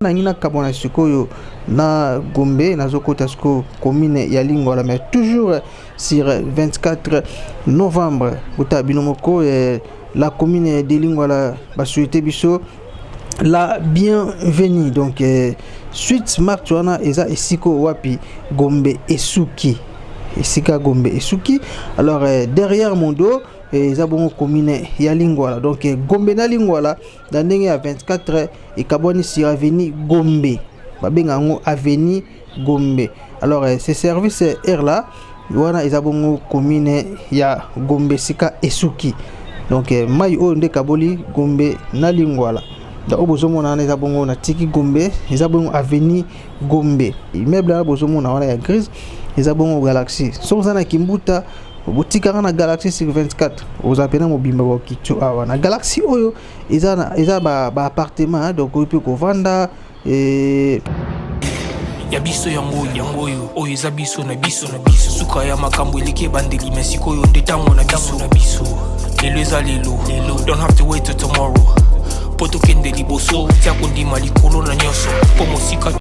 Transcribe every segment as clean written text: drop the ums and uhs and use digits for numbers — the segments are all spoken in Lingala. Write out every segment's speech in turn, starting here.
nangina kabona sikoyo na Gombe nazokota siko commune ya Lingwala, mais toujours sur 24 novembre buta binomoko la commune de Lingwala ba souhaiter biso la bienvenue. Donc suite marque wana eza esiko wapi Gombe Esuki, esika Gombe Esuki. Alors derrière mon dos eza bongo commune ya Lingwala, donc Gombe na Lingwala dans ndenge ya 24 et kaboni sur avenue Gombe babenga ngo avenue Gombe. Alors ces services air là wana eza bongo commune ya Gombe sika Esuki, donc mai o nde kaboli Gombe na Lingwala. Da obozomona na eza bongo na tiki Gombe eza bongo avenue Gombe. Immeuble na bozomona wana ya grise eza bongo Galaxy. Soza na Kimbuta botika na Galaxy sur 24 aux appena mobimba wa kitu awa na Galaxy oyo eza ba appartement, donc oyo ko vanda ya biso yango oyo eza biso na biso suka ya makambo elike bandeli mesiko yo ndetango na biso lelo eza lelo, don't have to wait till tomorrow poto kende liboso tia kondima likolo na nyoso pomo sika.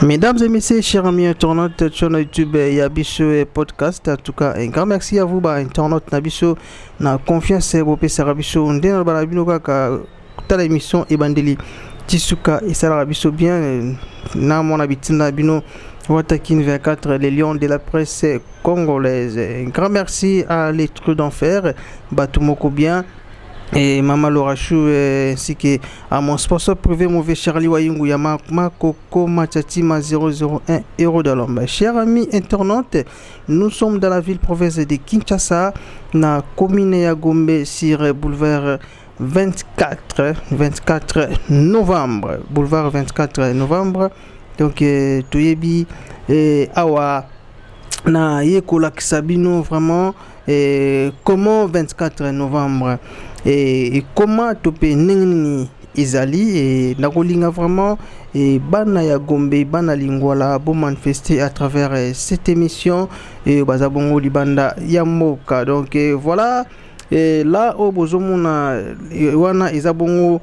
Mesdames et messieurs, chers amis internautes sur YouTube Yabiso et podcast, en tout cas un grand merci à vous internautes Nabiso na confiance et bopé sarabiso ndena balabino kaka tala émission ebandeli tisuka et sarabiso bien na mon habitina bino Watakin 24 les lions de la presse congolaise. Un grand merci à l'être d'enfer Batumoko bien et Mama Lorachou ainsi que à mon sponsor privé mauvais Charlie Wayungu Yama Koko Machatima 001 € de l'homme. Chers amis internautes, nous sommes dans la ville province de Kinshasa, na commune ya Gombe sur boulevard 24 novembre. Boulevard 24 novembre. Donc Toyebi awa na yekola kisabino vraiment comment 24 novembre et comment topé ningni izali et nakolinga vraiment et bana ya Gombe bana Lingwala bo manifester à travers cette émission et bazabongo libanda ya mboka. Donc voilà, et là au bozomona wana izabongo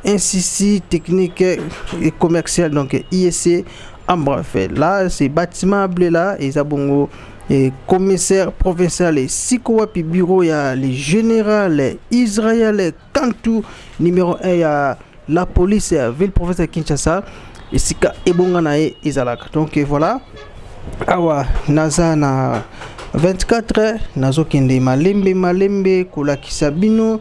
insissi technique et commercial, donc ISC en bref. Là c'est bâtiment bleu là izabongo et commissaire provincial et Sikowapi bureau ya le général Israël Kantou numéro 1 ya la police ville provinciale Kinshasa et Sika ebonga na ezalaka. Donc voilà awa naza na 24 nazo kende malembe kola kisabino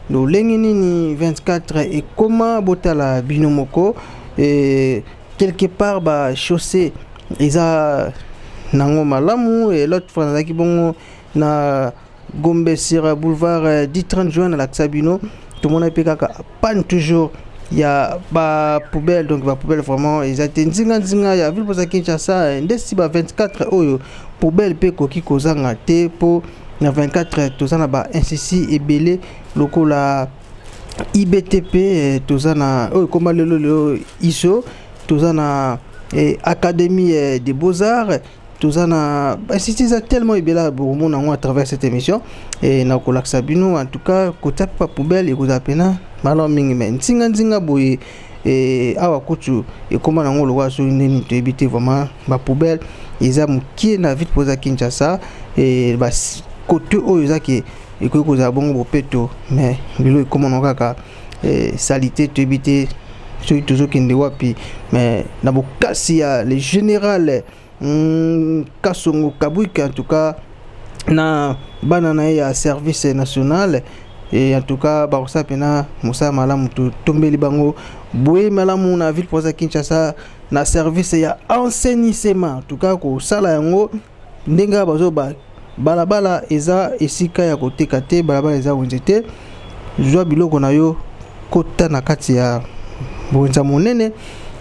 no lengini ni 24 et comment botala bino moko et quelque part ba chaussée eza nango malamu et l'autre fois nazaki bongo na Gombe sur boulevard 10-30 juin à la Sabino tout le monde a pekaka panne toujours il y a ba poubelle, donc ba poubelle vraiment ils étaient nzinga ya ville pour Kinshasa ndesi ba 24 oyo poubelle pe koki kozanga te po na 24 tozana ba insisi ebele lokola IBTP tozana oyo koma lelo iso tozana académie des beaux-arts tozana insisi tellement ebela pour mon à travers cette émission et na kolaksa bino en tout cas kota pa poubelle et kozapena malo mingi men nzinga boye et awa kutu et comment nango lo wa so nini to éviter vraiment ba poubelle eza mukie na vite poza Kinshasa et ba côté oyo zaki et ko koza bongo bopeto mais bilo comment on kaka salité to éviter so toujours kende wapi mais na bokasi ya le général Kasongo Kabouika en tout cas na banana ya service national et en tout cas barosa pena musa malamu tombeli bango boye malamu na ville poza Kinshasa na service ya enseignement en tout cas ko sala yango ndenga bazo ba balabala eza esika ya koteka te balabala eza wenzete zwa biloko na yo kota na kati ya bonza monene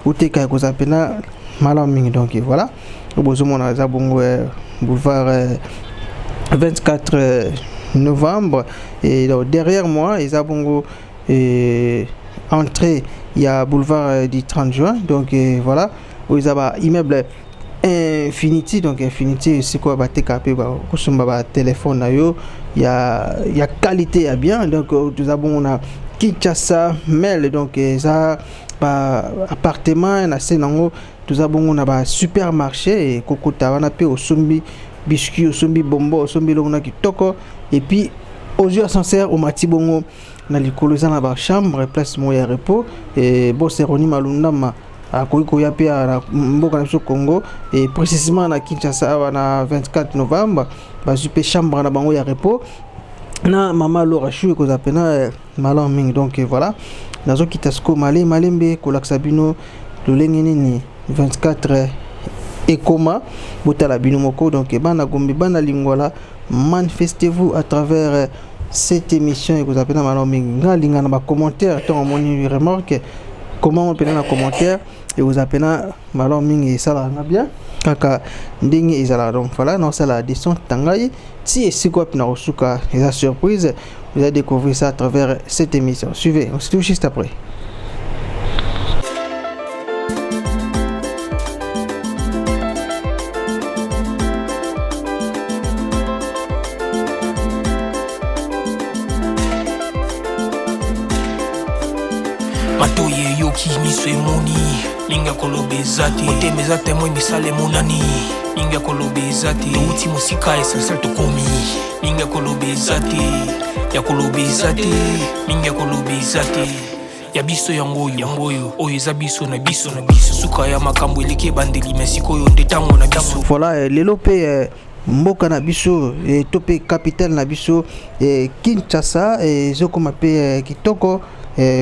uteka ya kozapena malamu mingi. Donc voilà bozomona za bongo boulevard 24 novembre et donc, derrière moi ils a bongo entrée il y a boulevard du 30 juin. Donc voilà où ils a immeuble Infinity, donc Infinity c'est quoi ba TKP ba kusumba ba téléphone na yo il y a qualité ya bien. Donc nous avons on a Kinshasa Mail, donc ça appartement na senango tuza bongo na ba supermarché kokota wana pe osombi biscuit osombi bonbon osombi lona kitoko et puis aux yeux ascenseur au mati bongo na likolo za na ba chambre place mo ya repos et bo Seroni Malundama akoki ya pe na mboka na biso Congo et précisément na Kinshasa na 24 novembre ba super chambre na bango ya repos na mama Laura Chou ko zapena malam mingi donc voilà nazo kitasko malembe ko laksabino lolenge nini 24 ekoma botala bino moko donc bana gombe bana lingwala manifestez-vous à travers cette émission et vous appelez malam mingi ngalinga na ba commentaire tant moni remarque comment on peut na commentaire et vous appelez malam mingi sala na bien kaka ndingi ezala donc voilà non ça la descente tangai si et si quoi na osuka la surprise vous allez découvrir ça à travers cette émission. Suivez, on se touche juste après. Matoye yoki miso emoni linga kolobe zati moteme zate moi misale monani linga kolobe zati uti musika esasal tokomi linga kolobe zati ya kolobe zati linga kolobe zati ya biso yangoyo oyo eza biso na biso suka ya makambo eleke bandeli mesikoyo ndetango na biso voilà lelo pe mboka na biso tope capitale na biso Kinshasa ezokoma pe kitoko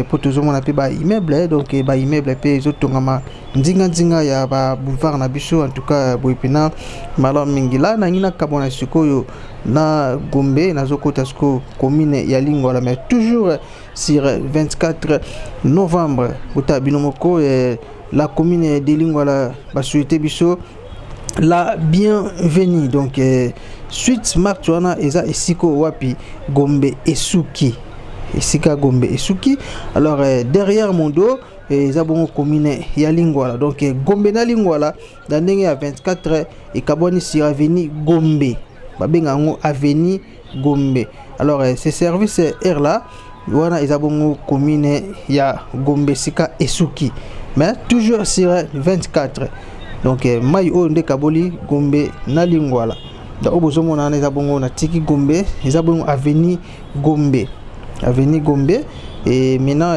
pour toujours mon appel immeuble donc immeuble pe zotongama nzinga ya ba boulevard na biso en tout cas boipina malam mingila na ngina kabona sikoyo na Gombe na zokota sko commune ya Lingwala mais toujours sur 24 novembre bota binomoko la commune de Lingwala ba souhaiter biso la bienvenue donc suite martuana eza esiko wapi Gombe Esuki Esika Gombe Esuki alors derrière mon dos ezabongo commune ya Lingwala donc Gombe na Lingwala dans ndenge à 24 et kaboni sur avenue Gombe babenga ngo avenue Gombe alors ces services air là wana ezabongo commune ya Gombe Sika Esuki mais toujours sur 24 donc mai o nde kaboli Gombe na Lingwala da obozomo na ezabongo na tiki Gombe ezabongo avenue Gombe et maintenant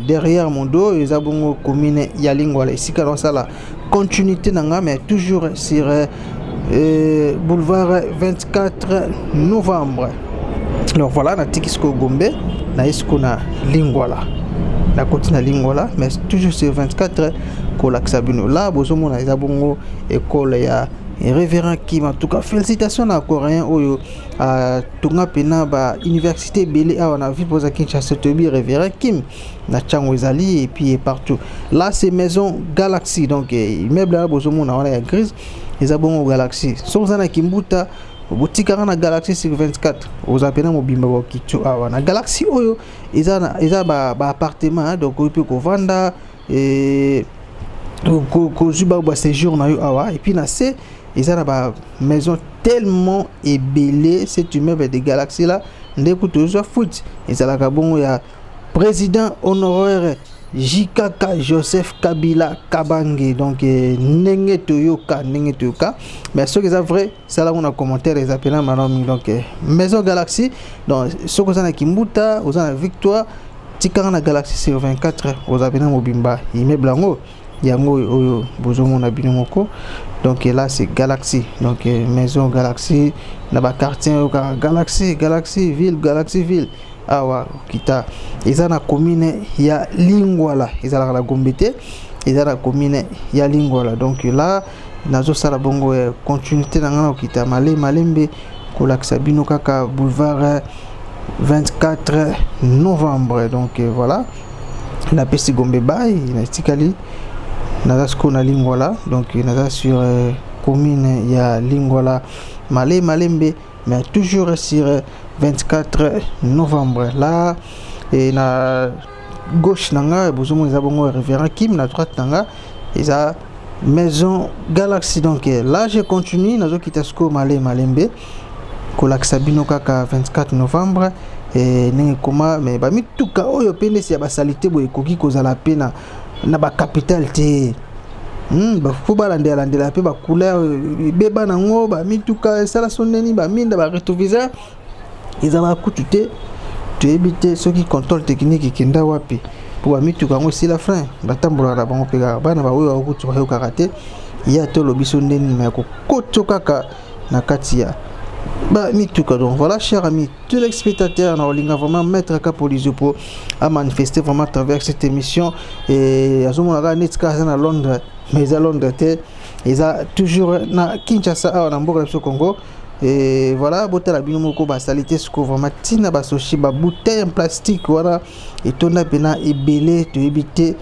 derrière mon dos les abongo commune ya Lingwala ici quand ça la continuité nanga mais toujours sur boulevard 24 novembre alors voilà na tikisko Gombe na isko na Lingwala na côté na Lingwala mais toujours sur 24 ko laksabino là bozomo na ezabongo école ya révérend Kim en tout cas félicitations à coréen oyo à tunga pena ba université belé a on a vu poser Kinshasa tobi révérend Kim na Chango ezali et puis partout là c'est maison Galaxy donc immeuble là bozomo na wana ya grise ezabongo Galaxy soza na Kimbuta botika na Galaxy sur 24 aux appena mobimba ba kitu a na Galaxy oyo eza ba appartement donc peut ko vanda et ko zuba ba séjour na yo awa et puis na c'est ils ont une maison tellement ébellée, cet immeuble de Galaxy là, n'écoute toujours foot. Ils ont bon il y a président honoraire JKK Joseph Kabila Kabange donc Nenge Toyoka mais ce qui est vrai ça là on a commentaire les appelants madame donc maison Galaxy donc ce que ça na Kimbuta aux na Victoire tikana Galaxy sur 24 aux appelants mobimba immeuble ngo yango oyo bozomo na bino moko donc là c'est Galaxy donc maison Galaxy na ba quartier Galaxy ville awa kita ezana commune ya Lingwala ezala la Gombete ezala commune ya Lingwala donc là nazo sala bongo continuité na ngana kita malembe ko laksa bino kaka boulevard 24 novembre donc voilà la pesi Gombe bay na tikali nazasko na Lingwala donc naza sur commune ya Lingwala malembe mais toujours sur 24 novembre là et na gauche nanga bozomo ezabongo révérend Kim na droite nanga eza maison Galaxy donc là je continue nazo kitasko malembe ko laksabino kaka 24 novembre et ningi koma mais ba mituka oyo pende si ya ba salité boye koki kozala pena na ba capitale te ba faut balandela pe ba couleur beba nango ba mituka sala soneni ba minda ba rétroviseur ezala kutute tu éviter ceux qui contrôle technique kenda wapi pour ba mituka ngo si la fin batambola na bango pega bana ba oyo okutu ba karaté ya to lobiso ndeni na ko kotokaka na katia bah mituka. Donc voilà, chers amis, tous les spectateurs, on a vraiment mettre cap pour à manifester vraiment à travers cette émission. Et à ce moment-là, Netska à Londres, mais à Londres, ils a toujours na Kinshasa en Amboka au Congo. Et voilà, boté la binomoko ba salité ce que vraiment tina ba sochi ba bouteille en plastique voilà et tona pena et belé to éviter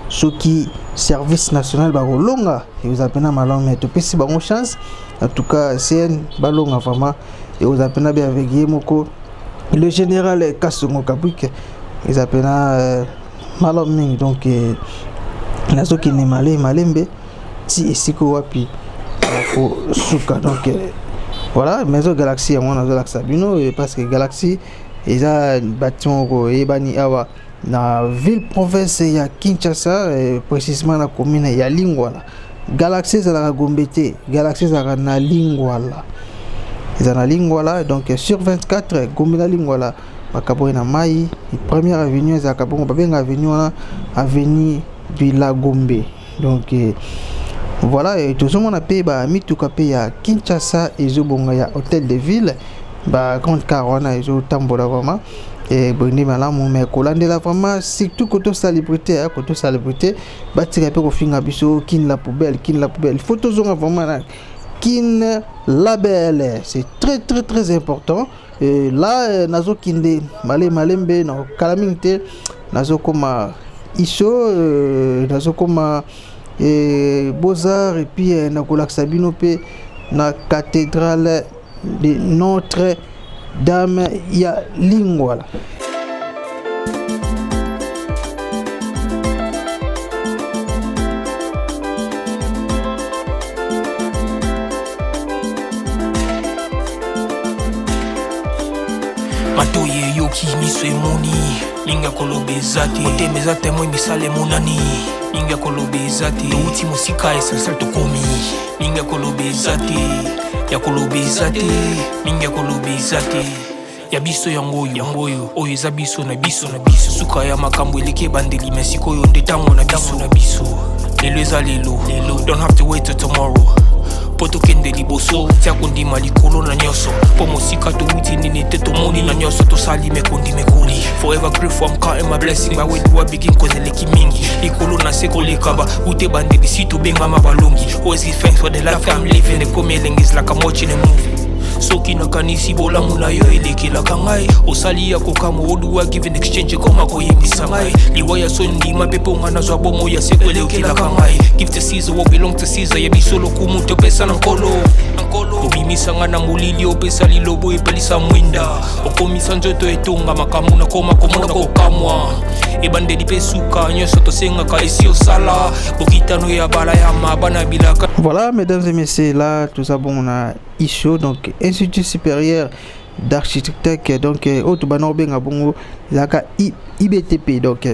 ce qui service national ba longa et vous appelez malon mais to pesi ba chance. En tout cas, c'est un ballon vraiment. Et vous appelez bien avec Yemoko. Le général Kasongo Kabouik. Ils appellent Maloming. Donc, nazo qui n'est malembe. Si et si wapi. Souka. Donc, voilà. Maison Galaxy, on a Galaxabino. Parce que Galaxy, ils ont bâtiment Ebani Awa. Dans la ville province, il y a Kinshasa. Précisément, dans la commune, il y a Lingwala. Galaxy za gombete, Galaxy za na lingwala. Ils na lingwala donc sur 24 gombela lingwala bakabo na mai, première avenue za kabongo babenga avenue na avenue Villa Gombe. Donc voilà et tout le monde a payé ba mituka pe ya Kinshasa et zobonga ya hôtel de ville ba grande carona et zo tambola vraiment. Et bonne malamu mais kolandela vraiment surtout côté célébrité batika pe ko finga biso kin la poubelle photos ont vraiment kin label c'est très important et là nazo kinde malembe na kalaminte nazo koma iso nazo koma Beaux-Arts et puis na kolakisabino pe na cathédrale de Notre Dame ya Lingwala. Matoye yoki miswe moni linga kolobe zati ote mezate moi misale monani linga kolobe zati uti musika esal to komi linga kolobe zati ya kolobe zati linga kolobe zati ya biso yangoyo oyo eza biso na biso suka ya makambo eleke bandeli mesikoyo ndetango na biso lelo eza lelo don't have to wait till tomorrow poto kende liboso tia kondima likolo na nyoso po mosika to wuti nini te to moni na nyoso to sali me koli forever grateful I'm counting my blessing my way do I begin cause eleki mingi likolo na seko lekaba ute bandeli si to benga mabalongi always give thanks for the life I'm living the coming is like I'm watching a movie soki nakanisi bolamu na yo elekelaka ngai osali ya kokamo oduwa give in exchange koma koyebisa ngai liwa ya sondima mpe mpo nga nazwa bomo ya seko elekelaka ngai give to Caesar what belong to Caesar yebiso lokumu topesa na nkolo obimisa nga na molili opesa lilobo epelisa mwinda okomisa nzoto etonga makambo na koma komona kokamwa ebandeli mpe suka nyonso tosengaka esi osala bokitano ya bala ya mabana bilaka. Voilà mesdames et messieurs, là tout ça bon on a ISO donc Institut supérieur d'architecture donc auto banobenga bongo zaka IBTP donc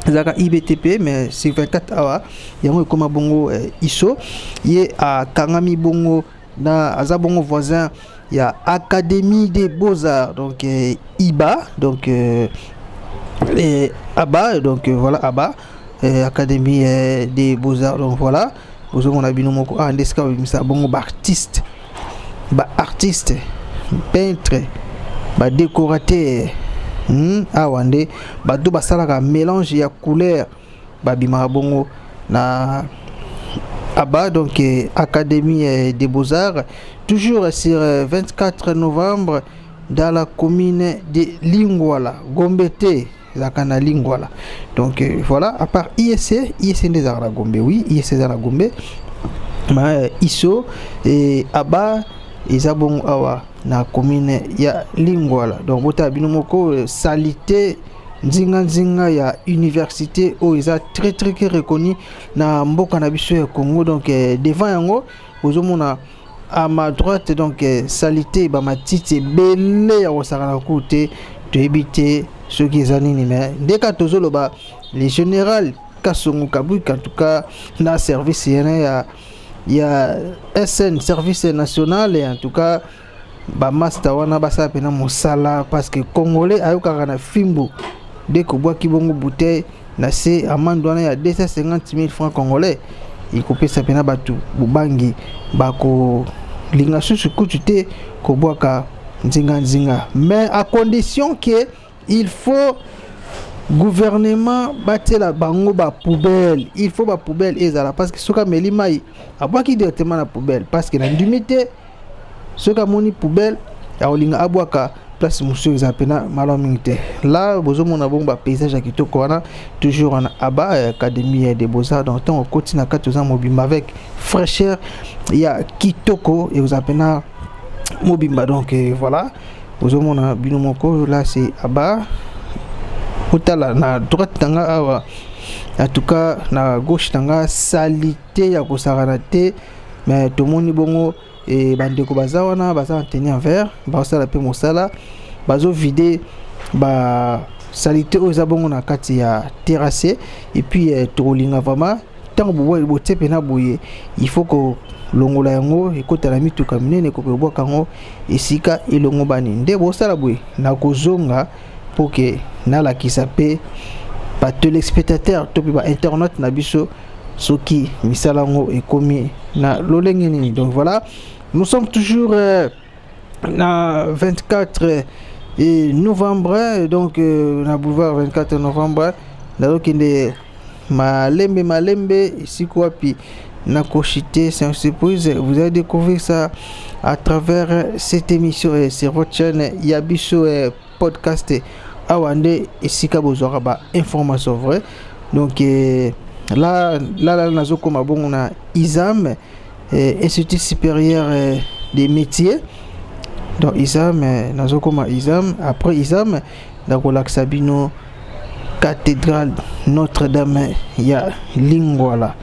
zaka IBTP mais c'est 24 awa yango koma bongo ISO yé a Kangami bongo na azabongo voisin il y a Académie des Beaux-Arts donc IBA donc ABA donc voilà ABA Académie des Beaux-Arts donc voilà vous on a bino moko ndeska bimisa bongo artiste peintre décorateur awande bato basalaka mélange ya couleur babima bongo na ABA donc Académie des Beaux-Arts toujours sur 24 novembre dans la commune de Lingwala Gombete zakana Lingwala donc voilà à part ISC des Arts Gombe oui ISC des Arts Gombe mais ISO et ABA Isabon awa na commune ya Lingwala donc bota binomoko salité nzinga ya université o isa très reconnu na mboka na biso ya Congo donc devant yango ozomona à ma droite donc salité ba matiti belé ya osakana côté to éviter ceux qui zanini mais dès que tozoloba les général Kasongo Kabwik en tout cas na service il y a SN service national et en tout cas ba master wana basa pena mosala parce que congolais ayoka na fimbo dès que bois ki bongo bouteille na c'est amende wana ya 250 000 francs congolais il coupe ça pena batu bubangi bako linga susu kutute ko boaka nzinga mais à condition que il faut gouvernement batela bango ba poubelle, il faut ba poubelle ezala parce que soka melimai abwaki directement la poubelle parce que na ndimité soka moni poubelle ya olinga abwaka place monsieur ezapena malomingte là bozomona bon ba paysage ya kitoko wana toujours en aba académie des beaux-arts dans temps continue 4 ans mobimba avec fraîcheur ya kitoko et vous apena mobimba donc voilà bozomona binomoko là c'est aba Otala na droite tanga awa en tout cas na gauche tanga salité ya kosarana te mais tout moni bongo et bandeko bazawana baza tenir en verre ba sala pe mosala bazo vider ba salité oza bongo na kati ya terrasse et puis tolinga vraiment tant boye bote pena boye il faut que longola yango ekotala mituka minene ko boka kango esika elongo bani nde bo sala boye na kozonga pour que na la qui s'appelle pas tous les spectateurs to ba internet na biso soki misalango et commis na lolengeni donc voilà nous sommes toujours na 24 novembre donc na boulevard 24 novembre donc inde malembe ici quoi puis na kochité c'est une surprise vous allez découvrir ça à travers cette émission sur votre chaîne Yabiso podcast awande esika bozora ba information vrai donc là nazo koma bon na ISAM Institut supérieur des métiers donc ISAM nazo koma ISAM après ISAM d'accord Sabino cathédrale Notre-Dame ya Lingwala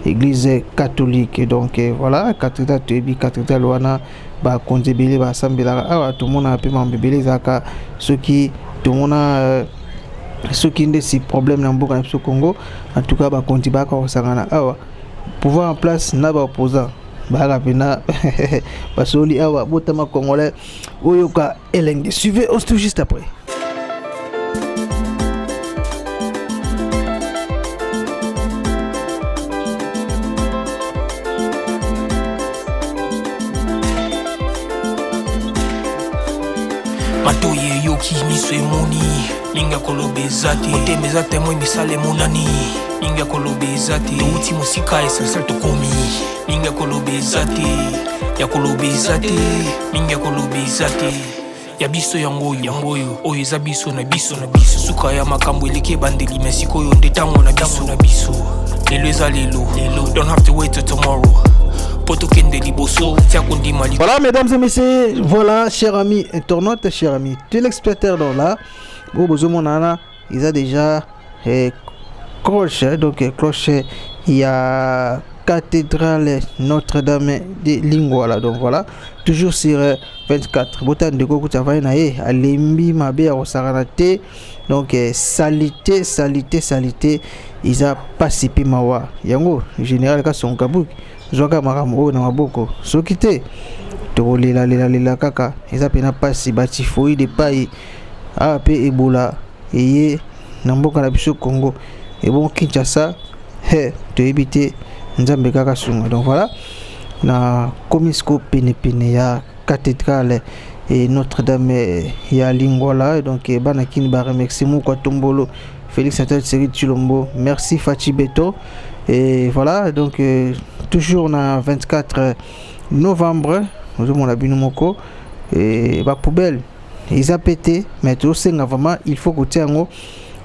église catholique donc voilà cathédrale wana ba konzebele ba sambela awa tout monde a peu mambebele zaka ceux qui tout le monde ceux qui ont des problèmes dans le Congo en tout cas ba konti ba ka sangana awa pouvoir en place na ba opposant ba rapena ba soli awa botama congolais oyoka elenge suivez on se retrouve juste après. Matoye yoki miso emoni linga kolobe zati otemeza temwe misale monani linga kolobe zati touti musika esensel tokomi linga kolobe zati ya kolobe zati linga kolobe zati ya biso yangoyo oyo eza biso na biso suka ya makambo eleke bandeli mesikoyo nde tango na biso lelo eza lelo don't have to wait till tomorrow. Voilà mesdames et messieurs, voilà chers amis internautes, chers amis téléspectateurs dans là, au besoin mon ana, ils a déjà cloche, donc cloche, il y a cathédrale Notre-Dame de Lingwala, donc voilà, toujours sur 24. Botan de Goku Tavaï nae, alembi mabe a osarate, donc salité, ils a participé mawa, yango général Kasongo Kabwik. Zoka makambo na maboko soki te to lela kaka eza pena pasi batifoi de pai a pe ebola eye na mboka na biso Congo et bon Kinshasa to ebité nzambe kaka sunga donc voilà na komisko pene ya cathédrale et Notre-Dame ya Lingwala donc bana kini ba remercier mo kwa tombolo Félix Antoine Seri Chilombo merci Fachi Beto et voilà donc toujours na 24 novembre nous avons la binomoko et ba poubelle ils a pété mais tout senga vraiment il faut que tiango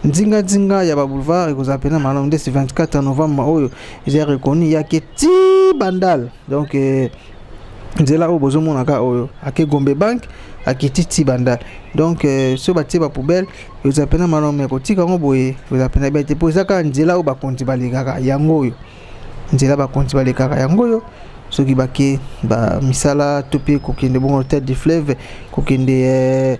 nzinga ya ba boulevard et vous appelez malom de 24 novembre oyo j'ai reconnu ya que ti bandal donc nzela o bozo monaka oyo ake Gombe Bank akiti bandal donc so ba ba poubelle vous appelez malom mais kotika ngo boye vous appelez ba te poser ka nzela o ba konti balikaka yango oyo nzela ba konti balikaka yango oyo soki bake ba misala topé kokende bon tête du fleuve kokende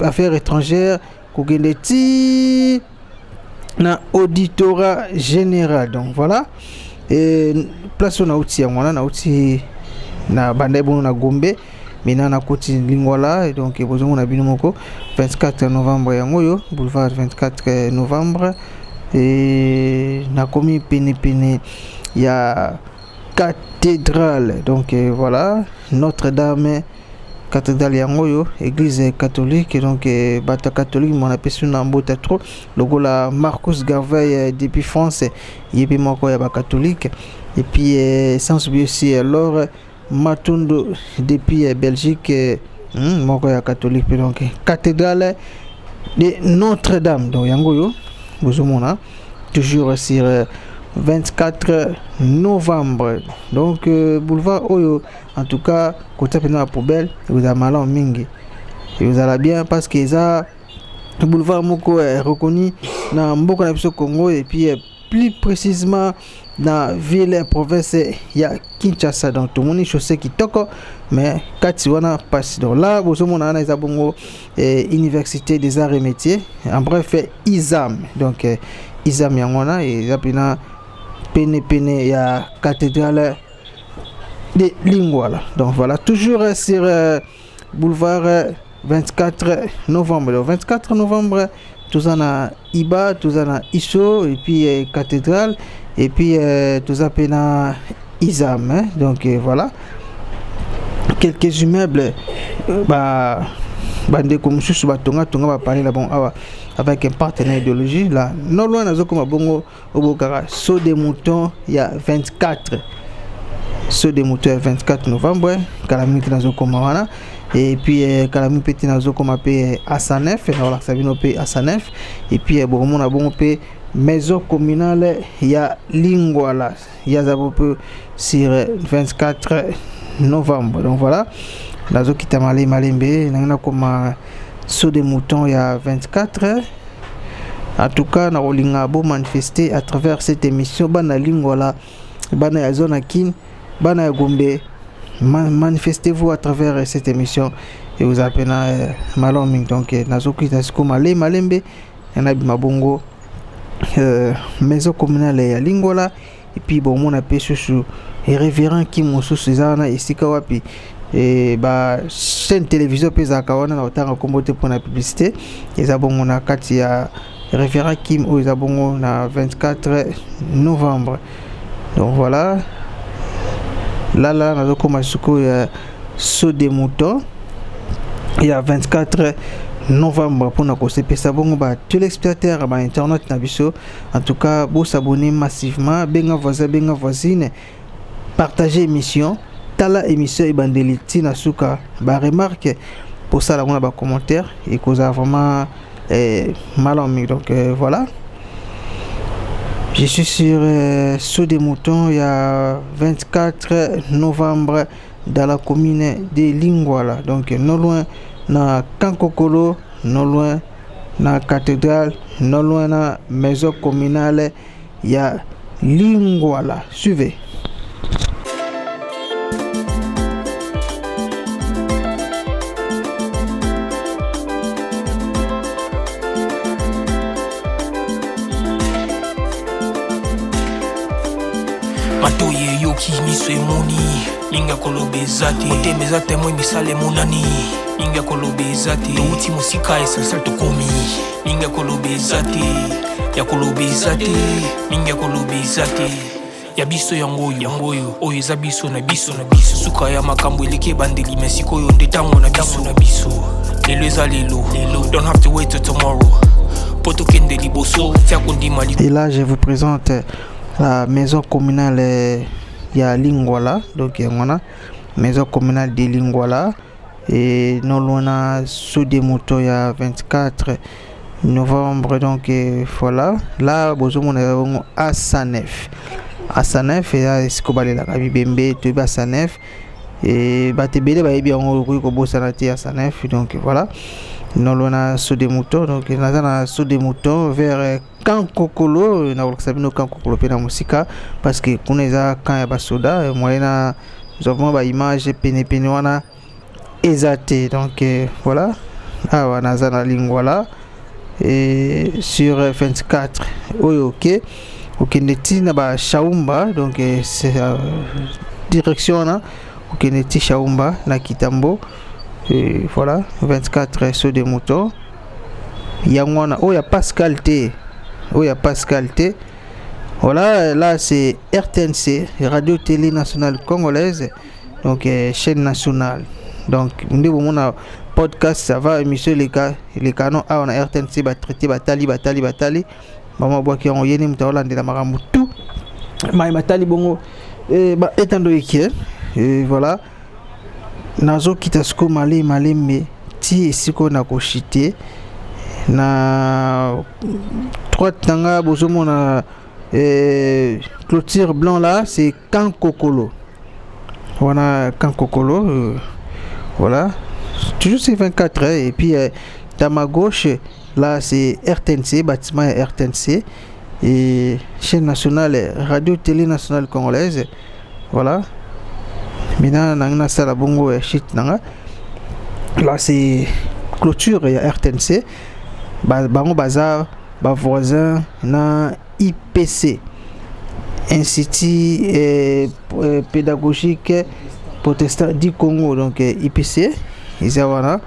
affaires étrangères kokende ti na auditorat général. Donc voilà, et place on a outil na outil na banda bon na Gombe mina na koti Lingwala. Et donc bozo na bino moko 24 novembre yango yo boulevard 24 novembre, et na komi pene ya cathédrale. Donc voilà, Notre-Dame cathédrale yango yo église catholique. Donc bata catholique mon appelle na mbota trop logo la Marcus Garvey depuis France yebi moko ya ba catholique. Et puis sans oublier aussi alors Matondo depuis Belgique moko ya catholique. Donc cathédrale de Notre-Dame. Donc yango yo bozomona toujours sur 24 novembre. Donc boulevard Oyo, en tout cas côté de la poubelle, vous avez mal en mingi et vous allez bien parce que ça boulevard moko est reconnu dans beaucoup de Congo, et puis plus précisément dans ville province il y a Kinshasa. Donc tout le monde chaussée qui toque, mais quand wana passe donc là vous avez na Izabongo université des arts et métiers, en bref ISAM. Donc ISAM yangona et zapina pene ya cathédrale de Lingwala. Donc voilà, toujours sur boulevard 24 novembre. Le 24 novembre, tout ça na Iba, tout ça na Iso, et puis cathédrale, et puis tout ça na Isam. Hein? Donc voilà, quelques immeubles bande comme sous batonga va parler là bon avec un partenaire idéologie là non loin nazo comme bongo obokara saut des moutons il y a 24 saut des moutons 24 novembre calamité nazo comme wana. Et puis calamité petit nazo comme appelé Asanef na la sabino pe Asanef. Et puis bon na bongo pe maison communale il y a Lingwala il y a zabo peu sur 24 novembre. Donc voilà, nazo kita malembe na comme saut des moutons il y a 24. En tout cas na olinga bo manifester à travers cette émission bana Lingwala bana ya zone kin bana ya Gombe, manifestez-vous à travers cette émission et vous appelez maloming. Donc nazo kita siko malembe na bimabongo maison communale ya Lingwala. Et puis bon mon appel sur révérend qui mon sous César ici kawapi et chaîne télévision pesa kawana na otanga kombote pour la publicité. Et ça bon on a katia référent Kim au Zabongo na 24 novembre. Donc voilà, là na comme suko ya saut des moutons il y a 24 novembre pour nous pesa bongo tous les spectateurs internet na biso. En tout cas vous s'abonner massivement, benga voisin benga voisine, partager émission tala émission ebandeli tina suka remarque pour ça là on a commentaire et cause vraiment mal en mis. Donc voilà, je suis sur saut des moutons il y a 24 novembre dans la commune de Lingwala. Donc non loin na Kankokolo, non loin na cathédrale, non loin na maison communale il y a Lingwala. Suivez. Matoye yoki miso emoni linga kolobe zate oteme zate moi misale monani linga kolobe zate uti musika esensel tokomi linga kolobe zate ya kolobe zate linga kolobe zate ya biso yangoyo oyo eza biso na biso suka ya makambo eleke bandeli mesiko yo ndetango na biso lelo eza lelo don't have to wait till tomorrow poto kende liboso tia kondima. Et là je vous présente la maison communale ya Lingwala. Donc yangona maison communale de Lingwala et non loin sous des motos il y a 24 novembre. Donc voilà, là bozomo na Asanef et là sikobale la kabibembe to Asanef et batebele ba yebi yango ko bosana ti Asanef. Donc voilà, non loin sous des motos. Donc na sous des motos vers Kankokolo na sabino Kankokolo pe na musika parce que kuneza kan ya basoda moyena nous avons ba image pene wana ezate. Donc voilà, awa naza na Lingwala et sur 24 ok neti na ba Shaumba donc c'est direction là ok neti Shaumba na Kitambo et voilà 24 sur des motos yangwana ya Pascal T voilà là c'est RTNC Radio Télé Nationale Congolaise donc chaîne nationale donc on a podcast ça va émission les canons on a RTNC va traiter batali maman bois qui ont yéni mtaolande la maramu tout mais batali bongo ba etando yeke et voilà nazo kitasko malé mais ti siko na ko chité na trois tanga bozomo na clôture blanc là c'est Kankokolo voilà Kankokolo voilà toujours c'est 24 et puis dans ma gauche là c'est RTNC bâtiment RTNC et chaîne nationale Radio Télé Nationale Congolaise voilà maintenant nangna sala bongo shit nanga là c'est clôture et RTNC bango bazar ba voisin na IPC Institut pédagogique protestant du Congo donc IPC ils voilà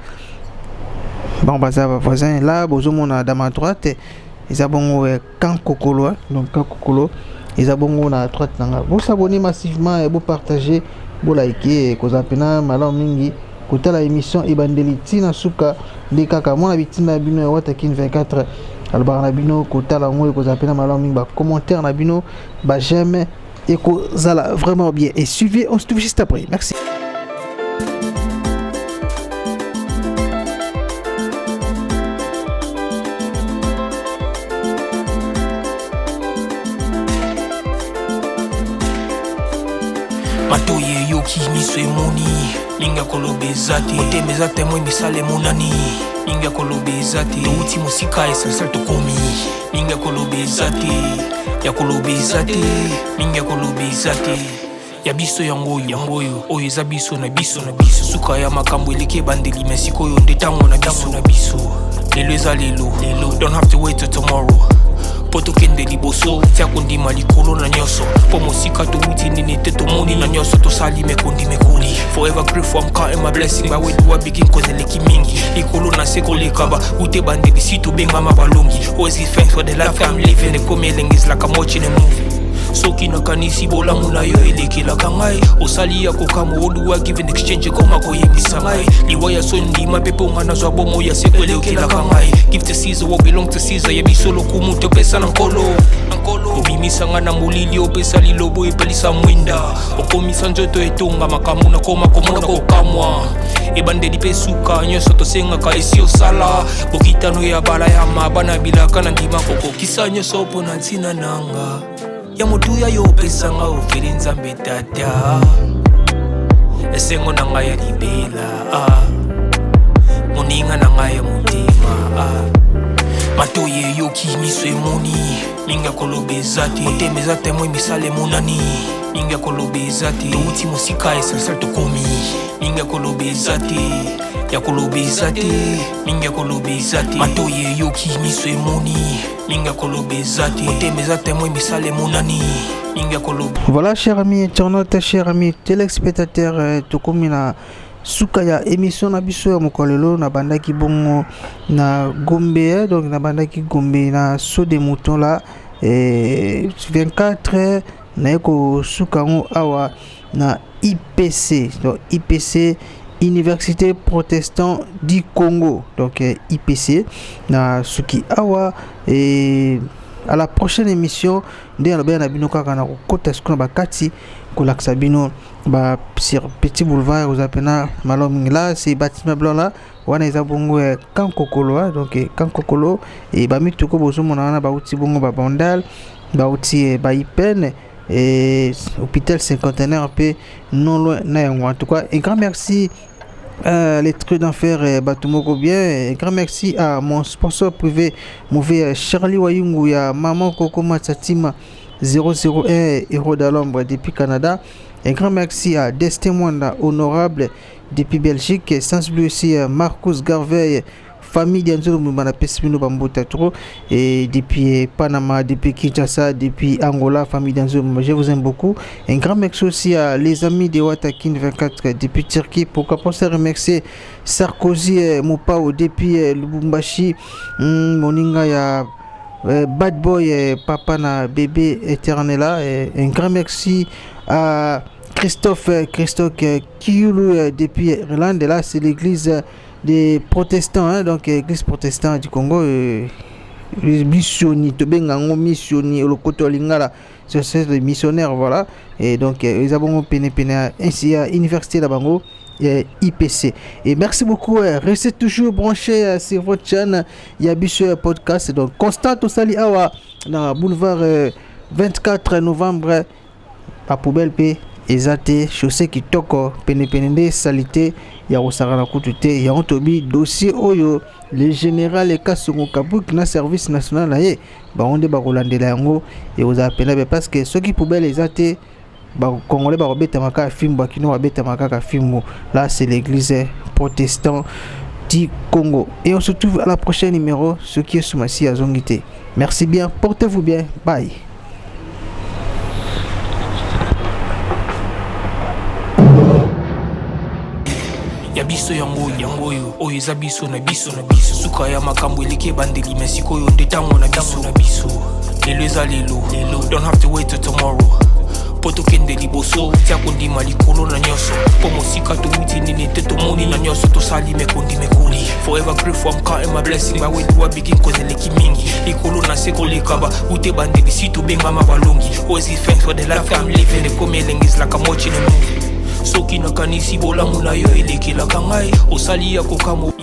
bon bazar voisin là bozomona dans ma droite ils abongo Kankokolo donc Kankokolo ils abongo na droite nanga vous s'abonner massivement et vous partager vous liker ko zapena malam mingi kotala émission ebandeli tina suka de kaka mona bitina bino watakin 24 albar na bino kotala ngo ko zapena malam mingi ba commentaire na bino ba j'aime et ko zala vraiment bien et suivez on se trouve juste après merci. Matoye yoki miswe moni ninga kolobezati otemezate mwe misale monani ninga kolobezati touti musika esensel tokomi ninga kolobezati ya kolobezati ninga kolobezati ya biso yangoyo oyo eza biso na biso suka ya makambo eleke bandeli mesikoyo nde tango na biso lelo eza lelo don't have to wait till tomorrow poto kende liboso tia kondima likolo na nyoso po mosika to uti nini te to moni na nyoso to sali mekondi mekoli forever grateful I'm counting my blessing by way do I begin cause eleki mingi likolo na seko lekaba ute bande bisitu benga mabalongi always give thanks for the life I'm living the coming is like I'm watching a movie soki nakanisi bolamu na yo elekelaka ngai osali ya kokamo oduwa give in exchange koma koyebisa ngai liwaya so ndima pepe onga nazwa bomo ya seko elekelaka ngai give to Caesar what belong to Caesar yebiso lokumu topesa na nkolo obimisa nga na molili opesa lilobo epelisa mwinda okomisa nzoto etonga makambo na koma komona kokamwa ebandeli pe suka nyonso tosengaka esi osala bokitano ya bala ya mabana bilaka na ndima kokokisa nyonso mpo na ntina nanga ya motuya yo pesanga ofeli nzambe tata esengo na ngai ya libela moninga na ngai ya motima matoye yoki miso emoni ninga kolobezati otemezate mwe misale monani ninga kolobezati touti mosika esensel tokomi ninga kolobezati ya kolobezati ninga kolobezati matoye yoki miso emoni ninga kolobezati otemezate mwe misale monani ninga kolobezati. Voilà chers amis internautes, chers amis téléspectateurs, tokomi na suka ya émission na biso ya mokolelo na bandaki bongo na Gombe donc na bandaki Gombe na saut des moutons là 24 na eko suka ngo awa na IPC donc IPC Université protestant du Congo donc IPC na suki awa et à la prochaine émission de la bien abino kaka na kota skona bakati kolaksa bino ba sur petit boulevard aux apena malom là c'est bâtiment blanc là wana eza bongo Kankokolo donc Kankokolo et ba mituko bozo mona ba uti bongo ba bandal ba uti ba ipen et hôpital cinquantenaire peu non loin na en tout cas un grand merci les trucs d'enfer Batumoko bien. Un grand merci à mon sponsor privé mauvais Charlie Wayungu ya Maman Coco Matsatima 001 Héros de l'ombre depuis Canada. Un grand merci à Destin Mwanda honorable depuis Belgique. Sans lui aussi Marcus Garveil famille d'Anzolo Mumana Pesmino Bambota trop et depuis Panama, depuis Kinshasa, depuis Angola, famille d'Anzolo Mumana, je vous aime beaucoup. Un grand merci aussi à les amis de Watakin 24 depuis Turquie. Pourquoi pas se remercier Sarkozy Mopao depuis Lubumbashi, Moninga ya Bad Boy Papa na bébé éternel. Un grand merci à Christophe Kiyulu depuis Irlande. Là c'est l'église des protestants, hein, donc l'église protestante du Congo, missioni, tobengango missioni, le koto lingala, c'est les missionnaires, voilà. Et donc ils avons peine ainsi à l'université d'Abango. IPC. Et merci beaucoup. Restez toujours branchés sur votre chaîne Yabiso Podcast. Donc, Constant Osali Awa, dans boulevard 24 novembre, à Poubelle P. Ezate, chaussée qui toko, penepende, salité, ya osarana kutute, ya ontobi, dossier oyo, le général et Kassungo Kabou qui na service national là, bah on débat Rolande Lango, et vous appelez parce que ceux qui Poubelle Ezate, bah Congolais bah robeta maka film, bah qui nous robeta maka film, là c'est l'église protestant du Congo. Et on se retrouve à la prochaine numéro, ce qui est sous ma scie à Zongité. Merci bien, portez-vous bien, bye. Yabiso yango oyo eza biso na biso suka ya makambo eleke bandeli mesiko oyo ndetango na biso lelo eza lelo don't have to wait till tomorrow poto kende liboso tia kondima likolo na nyoso po mosika towuti nini te tomoni na nyoso tosali mekondi mekoli forever grateful I'm counting my blessing my way to a begin cause eleki mingi likolo na seko lekaba ute bandeli si tobengama balongi always give thanks for the life I'm living the coming is like I'm watching a movie soki nakanisi bolamu na yo elekelaka ngai osali ya kokamo